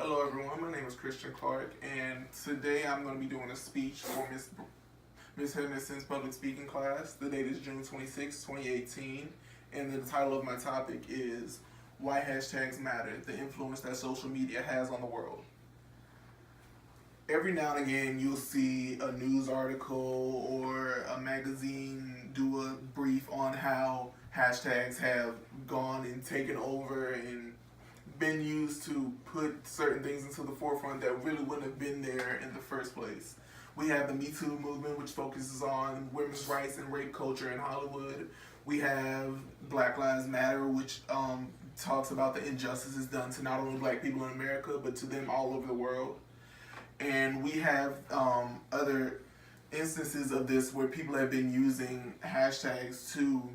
Hello everyone, my name is Christian Clark, and today I'm going to be doing a speech for Miss Henderson's public speaking class. The date is June 26, 2018, and the title of my topic is Why Hashtags Matter, the Influence that Social Media Has on the World. Every now and again you'll see a news article or a magazine do a brief on how hashtags have gone and taken over and been used to put certain things into the forefront that really wouldn't have been there in the first place. We have the Me Too movement, which focuses on women's rights and rape culture in Hollywood. We have Black Lives Matter, which talks about the injustices done to not only black people in America, but to them all over the world. And we have other instances of this where people have been using hashtags to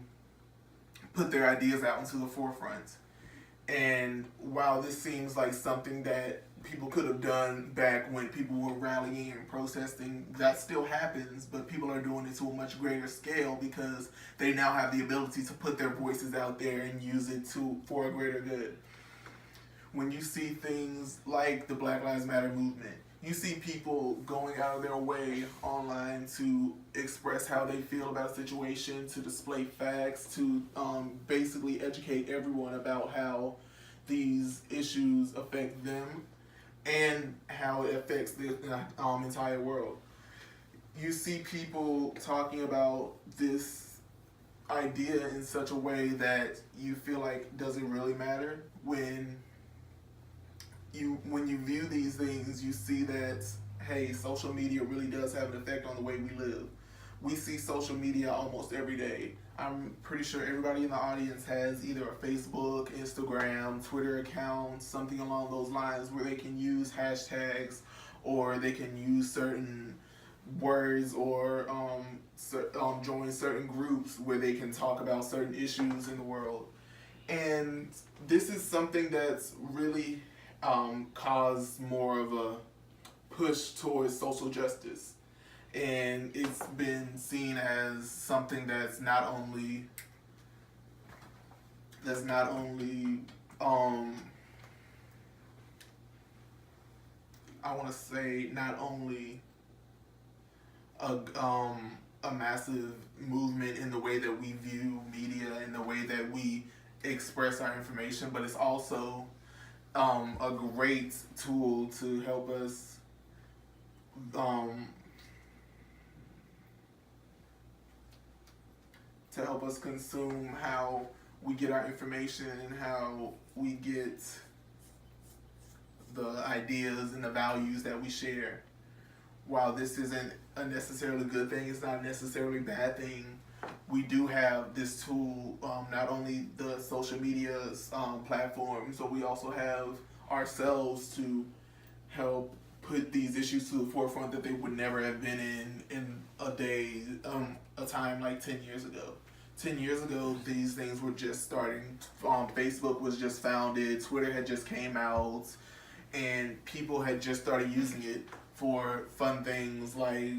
put their ideas out into the forefront. And while this seems like something that people could have done back when people were rallying and protesting, that still happens, but people are doing it to a much greater scale because they now have the ability to put their voices out there and use it for a greater good. When you see things like the Black Lives Matter movement, you see people going out of their way online to express how they feel about a situation, to display facts, to basically educate everyone about how these issues affect them and how it affects the entire world. You see people talking about this idea in such a way that you feel like doesn't really matter. When you view these things, you see that, hey, social media really does have an effect on the way we live. We see social media almost every day. I'm pretty sure everybody in the audience has either a Facebook, Instagram, Twitter account, something along those lines where they can use hashtags or they can use certain words or join certain groups where they can talk about certain issues in the world. And this is something that's really caused more of a push towards social justice, and it's been seen as something that's not only I want to say not only a massive movement in the way that we view media and the way that we express our information, but it's also a great tool to help us consume how we get our information and how we get the ideas and the values that we share. While this isn't a necessarily good thing, it's not necessarily a bad thing, we do have this tool, not only the social media platforms, so we also have ourselves to help put these issues to the forefront that they would never have been in a time like 10 years ago. 10 years ago, these things were just starting. Facebook was just founded, Twitter had just came out, and people had just started using it for fun things like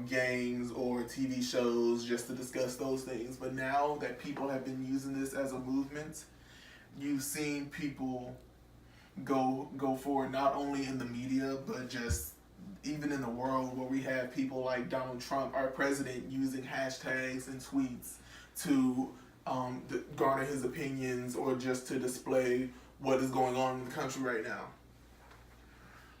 games or TV shows, just to discuss those things. But now that people have been using this as a movement, you've seen people go forward, not only in the media, but just even in the world, where we have people like Donald Trump, our president, using hashtags and tweets to garner his opinions or just to display what is going on in the country right now.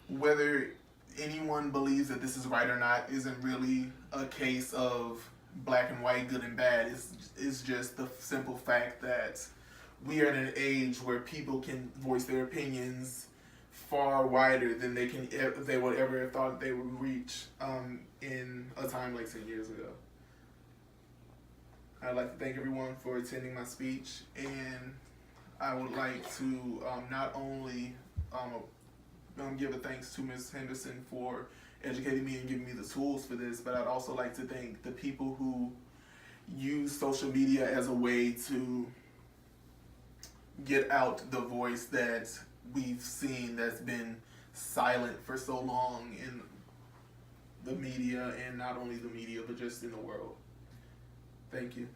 Whether anyone believes that this is right or not isn't really a case of black and white, good and bad. It's just the simple fact that we are in an age where people can voice their opinions far wider than they would ever have thought they would reach in a time like 10 years ago. I'd like to thank everyone for attending my speech, and I would like to not only give a thanks to Ms. Henderson for educating me and giving me the tools for this, but I'd also like to thank the people who use social media as a way to get out the voice that we've seen that's been silent for so long in the media, and not only the media, but just in the world. Thank you.